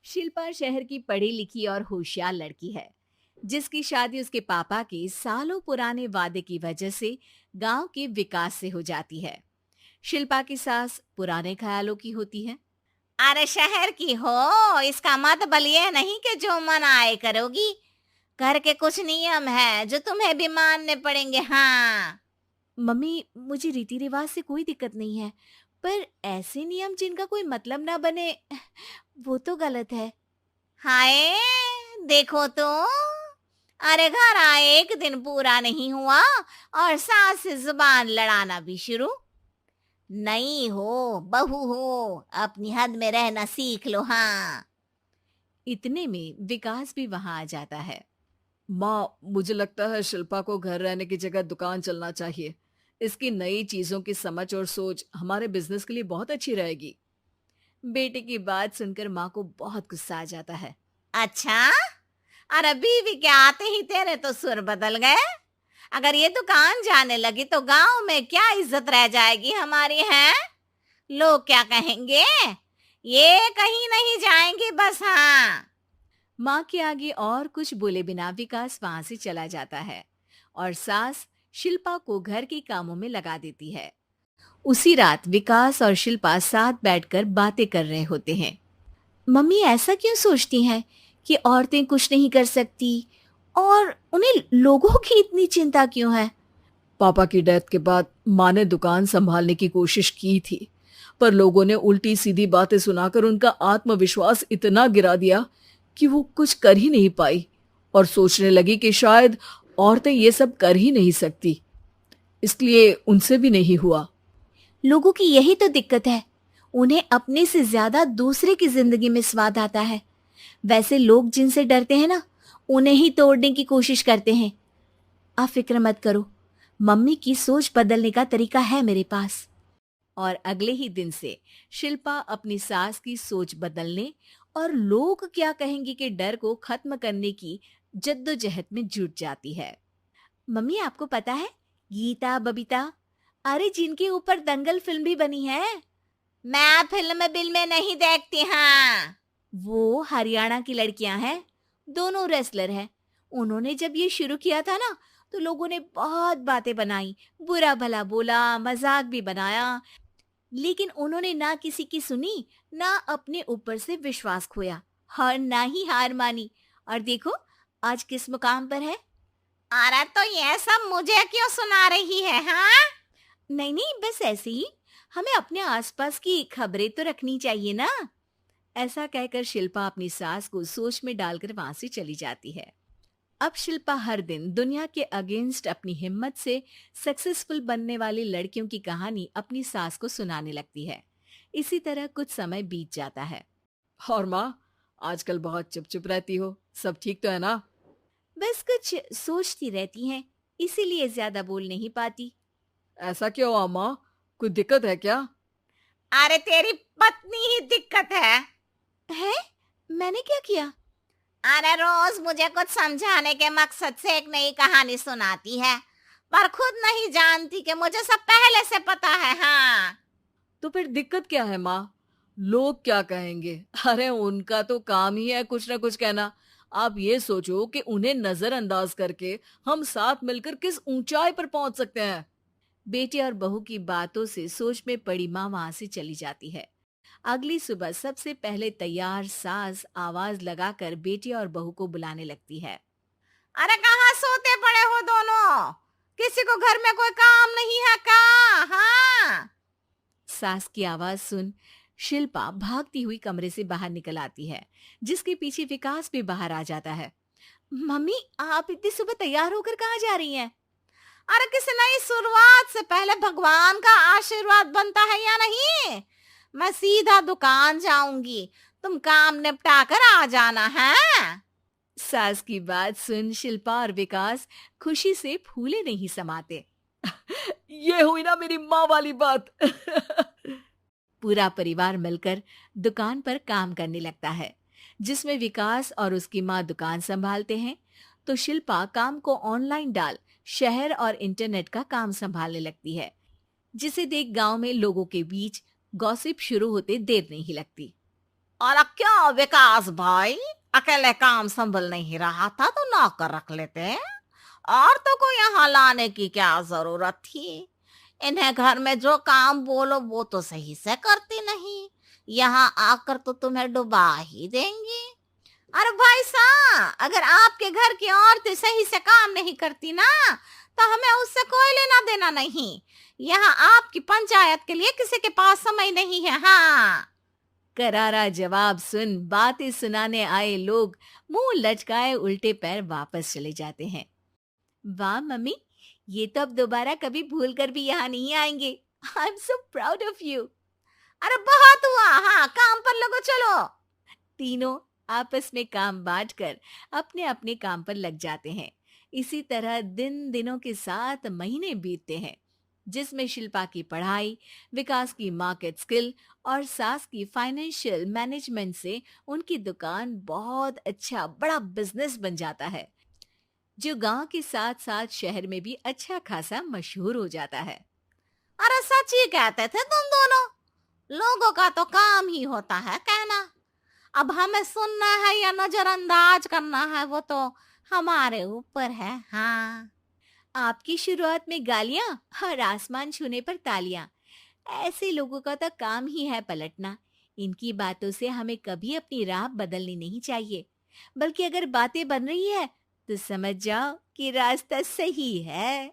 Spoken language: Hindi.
शिल्पा शहर की पढ़ी लिखी और होशियार लड़की है, जिसकी शादी उसके पापा के सालों पुराने वादे की वजह से गांव के विकास से हो जाती है। शिल्पा की सास पुराने ख्यालों की होती है। अरे शहर की हो, इसका मतलब ये नहीं कि जो मन आए करोगी। घर के कुछ नियम है जो तुम्हें भी मानने पड़ेंगे। हाँ। मम्मी, मुझे रीति रिवाज से कोई दिक्कत नहीं है, पर ऐसे नियम जिनका कोई मतलब ना बने, वो तो गलत है। हाय, देखो तो। अरे घर आए एक दिन पूरा नहीं हुआ और सास से जुबान लड़ाना भी शुरू। नहीं हो, बहू हो, अपनी हद में रहना सीख लो। हाँ। इतने में विकास भी वहां आ जाता है। माँ, मुझे लगता है शिल्पा को घर रहने की जगह दुकान चलना चाहिए। इसकी नई चीजों की समझ और सोच हमारे बिजनेस के लिए बहुत अच्छी रहेगी। बेटे की बात सुनकर माँ को बहुत गुस्सा आ जाता है। अच्छा, अरे बीवी के आते ही तेरे तो सुर बदल गए। अगर ये दुकान जाने लगी तो गांव में क्या इज्जत रह जाएगी हमारी है। लोग क्या कहेंगे। ये कहीं नहीं जाएंगी बस। हाँ। माँ के आगे और कुछ बोले बिना विकास वहां से चला जाता है और सास शिल्पा को घर के कामों में लगा देती है। उसी रात विकास और शिल्पा साथ बैठकर बातें कर रहे होते हैं। मम्मी ऐसा क्यों सोचती हैं कि औरतें कुछ नहीं कर सकती, और उन्हें लोगों की इतनी चिंता क्यों है? पापा की डेथ के बाद माँ ने दुकान संभालने की कोशिश की थी, पर लोगों ने उल्टी सीधी बातें सुनाकर उनका आत्मविश्वास इतना गिरा दिया कि वो कुछ कर ही नहीं पाई और सोचने लगी कि शायद औरतें ये सब कर ही नहीं सकती। इसलिए उनसे भी नहीं हुआ। लोगों की यही तो दिक्कत है, उन्हें अपने से ज्यादा दूसरे की जिंदगी में स्वाद आता है। वैसे लोग जिनसे डरते हैं ना, उन्हें ही तोड़ने की कोशिश करते हैं। आप फिक्र मत करो, मम्मी की सोच बदलने का तरीका है मेरे पास। और अगले ही दिन से शिल्पा अपनी सास की सोच बदलने और लोग क्या कहेंगे के डर को खत्म करने की जद्दोजहद में जुट जाती है। मम्मी, आपको पता है, गीता बबीता, अरे जिनके ऊपर दंगल फिल्म भी बनी है, मैं फिल्म बिल में नहीं देखती। हाँ। वो हरियाणा की लड़कियां हैं। दोनों रेसलर हैं। उन्होंने जब ये शुरू किया था ना, तो लोगों ने बहुत बातें बनाई, बुरा भला बोला, मजाक भी बनाया, लेकिन उन्होंने ना किसी की सुनी, ना अपने ऊपर से विश्वास खोया और ना ही हार मानी। और देखो आज किस मुकाम पर है। अरे तो ये सब मुझे क्यों सुना रही है। हाँ। नहीं नहीं, बस ऐसे ही, हमें अपने आसपास की खबरें तो रखनी चाहिए ना। ऐसा कहकर शिल्पा अपनी सास को सोच में डालकर वहां से चली जाती है। अब शिल्पा हर दिन दुनिया के अगेंस्ट अपनी हिम्मत से सक्सेसफुल बनने वाली लड़कियों की कहानी अपनी सास को सुनाने लगती है। इसी तरह कुछ समय बीत जाता है। और माँ, आजकल बहुत चुप चुप रहती हो, सब ठीक तो है ना? बस कुछ सोचती रहती हैं, इसीलिए ज्यादा बोल नहीं पाती। ऐसा क्यों हुआ माँ? कोई दिक्कत है क्या? अरे तेरी पत्नी ही दिक्कत है। है? मैंने क्या किया? अरे रोज मुझे कुछ समझाने के मकसद से एक नई कहानी सुनाती है, पर खुद नहीं जानती कि मुझे सब पहले से पता है। हाँ। तो फिर दिक्कत क्या है माँ? लोग क्या कहेंगे? अरे उनका तो काम ही है कुछ ना कुछ कहना। आप ये सोचो कि उन्हें नजरअंदाज करके हम साथ मिलकर किस ऊंचाई पर पहुंच सकते हैं। बेटे और बहू की बातों से सोच में पड़ी माँ वहां से चली जाती है। अगली सुबह सबसे पहले तैयार सास आवाज लगाकर बेटी और बहू को बुलाने लगती है। अरे कहाँ सोते पड़े हो दोनों? किसी को घर में कोई काम नहीं है का? हाँ। सास की आवाज सुन शिल्पा भागती हुई कमरे से बाहर निकल आती है, जिसके पीछे विकास भी बाहर आ जाता है। मम्मी, आप इतनी सुबह तैयार होकर कहाँ जा रही हैं? अरे किसी नई शुरुआत से पहले भगवान का आशीर्वाद बनता है या नहीं? मैं सीधा दुकान जाऊंगी, तुम काम निपटा कर आ जाना है। सास की बात सुन शिल्पा और विकास खुशी से फूले नहीं समाते। ये हुई ना मेरी माँ वाली बात। पूरा परिवार मिलकर दुकान पर काम करने लगता है, जिसमें विकास और उसकी माँ दुकान संभालते हैं, तो शिल्पा काम को ऑनलाइन डाल शहर और इंटरनेट का काम संभालने लगती है, जिसे देख गांव में लोगों के बीच गॉसिप शुरू होते देर नहीं लगती। और क्या विकास भाई, अकेले काम संभल नहीं रहा था तो नौकर रख लेते, और तो को यहाँ लाने की क्या जरूरत थी। इन्हें घर में जो काम बोलो वो तो सही से करती नहीं, यहाँ आकर तो तुम्हें डुबा ही देंगी। अरे भाई साहब, अगर आपके घर की औरतें सही से काम नहीं करती ना, तो हमें उससे कोई लेना देना नहीं। यहाँ आपकी पंचायत के लिए किसी के पास समय नहीं है। हाँ, करारा जवाब सुन बातें सुनाने आए लोग मुंह लटकाए उल्टे पैर वापस चले जाते हैं। वाह मम्मी, ये तो अब दोबारा कभी भूल कर भी यहाँ नहीं आएंगे। I am so proud of you. अरे बहुत हुआ, हाँ काम पर लगो चलो। तीनों आपस में काम बांटकर अपने अपने काम पर लग जाते हैं। इसी तरह दिनों के साथ महीने बीतते हैं, जिसमें शिल्पा की पढ़ाई, विकास की मार्केट स्किल और सास की फाइनेंशियल मैनेजमेंट से उनकी दुकान बहुत अच्छा बड़ा बिजनेस बन जाता है, जो गांव के साथ साथ शहर में भी अच्छा खासा मशहूर हो जाता है। अरे सच ही कहते थे तुम दोनों, लोगों का तो काम ही होता है कहना। अब हमें सुनना है या नजरअंदाज करना है वो तो हमारे ऊपर है। हाँ, आपकी शुरुआत में गालियां और आसमान छूने पर तालियां, ऐसे लोगों का तो काम ही है पलटना। इनकी बातों से हमें कभी अपनी राह बदलनी नहीं चाहिए, बल्कि अगर बातें बन रही है तो समझ जाओ कि रास्ता सही है।